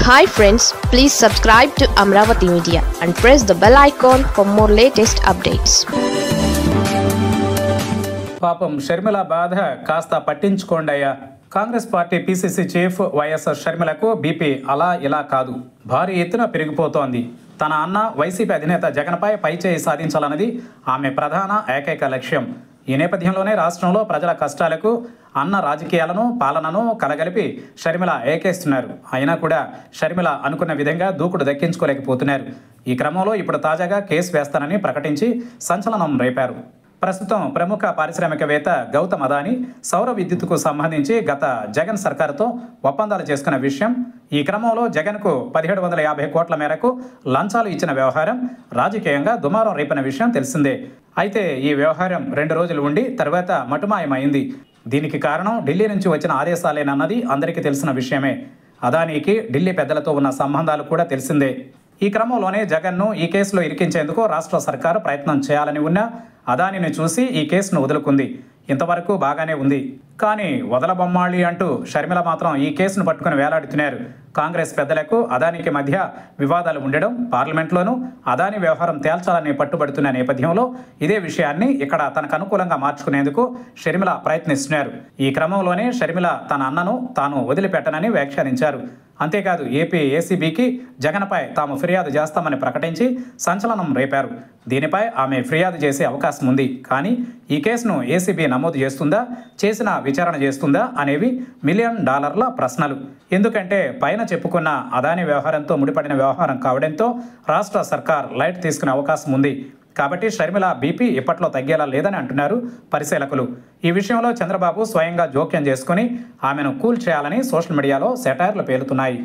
Hi friends, please subscribe to Amravati Media and press the bell icon for more latest updates. పాపం షర్మిల బాధ కాస్త పట్టించుకోండయ్యా. Congress party PCC chief YS షర్మిలకు BP అలా ఇలా కాదు, భారీ ఎత్తున పెరిగిపోతోంది. తన అన్న వైసీపీ అధినేత జగన్పై పైచేయి సాధించాలన్నది ఆమె ప్రధాన ఏకైక లక్ష్యం. ఈ నేపథ్యంలోనే రాష్ట్రంలో ప్రజల కష్టాలకు అన్న రాజకీయాలను పాలనను కలగలిపి షర్మిల ఏకేస్తున్నారు. అయినా కూడా షర్మిల అనుకున్న విధంగా దూకుడు దక్కించుకోలేకపోతున్నారు. ఈ క్రమంలో ఇప్పుడు తాజాగా కేసు వేస్తానని ప్రకటించి సంచలనం రేపారు. ప్రస్తుతం ప్రముఖ పారిశ్రామికవేత్త గౌతమ్ అదానీ సౌర విద్యుత్తుకు సంబంధించి గత జగన్ సర్కారుతో ఒప్పందాలు చేసుకున్న విషయం, ఈ క్రమంలో జగన్కు 1750 కోట్ల మేరకు లంచాలు ఇచ్చిన వ్యవహారం రాజకీయంగా దుమారం రేపిన విషయం తెలిసిందే. అయితే ఈ వ్యవహారం 2 రోజులు ఉండి తర్వాత మటుమాయమైంది. దీనికి కారణం ఢిల్లీ నుంచి వచ్చిన ఆదేశాలేనన్నది అందరికీ తెలిసిన విషయమే. అదానీకి ఢిల్లీ పెద్దలతో ఉన్న సంబంధాలు కూడా తెలిసిందే. ఈ క్రమంలోనే జగన్ను ఈ కేసులో ఇరికించేందుకు రాష్ట్ర సర్కారు ప్రయత్నం చేయాలని ఉన్నా అదానీని చూసి ఈ కేసును వదులుకుంది. ఇంతవరకు బాగానే ఉంది. కానీ వదలబొమ్మాళి అంటూ షర్మిల మాత్రం ఈ కేసును పట్టుకుని వేలాడుతున్నారు. కాంగ్రెస్ పెద్దలకు అదానీకి మధ్య వివాదాలు ఉండడం, పార్లమెంట్లోనూ అదానీ వ్యవహారం తేల్చాలని పట్టుబడుతున్న నేపథ్యంలో ఇదే విషయాన్ని ఇక్కడ తనకు అనుకూలంగా మార్చుకునేందుకు షర్మిల ప్రయత్నిస్తున్నారు. ఈ క్రమంలోనే షర్మిల తన అన్నను తాను వదిలిపెట్టనని వ్యాఖ్యానించారు. అంతేకాదు ఏపీ ఏసీబీకి జగన్పై తాము ఫిర్యాదు చేస్తామని ప్రకటించి సంచలనం రేపారు. దీనిపై ఆమె ఫిర్యాదు చేసే అవకాశం ఉంది. కానీ ఈ కేసును ఏసీబీ నమోదు చేస్తుందా, చేసిన విచారణ చేస్తుందా అనేవి $1 మిలియన్ ప్రశ్నలు. ఎందుకంటే పైన చెప్పుకున్న అదానీ వ్యవహారంతో ముడిపడిన వ్యవహారం కావడంతో రాష్ట్ర సర్కార్ లైట్ తీసుకునే అవకాశం ఉంది. కాబట్టి షర్మిల బీపీ ఇప్పట్లో తగ్గేలా లేదని అంటున్నారు పరిశీలకులు. ఈ విషయంలో చంద్రబాబు స్వయంగా జోక్యం చేసుకుని ఆమెను కూల్ చేయాలని సోషల్ మీడియాలో సెటైర్లు పేలుతున్నాయి.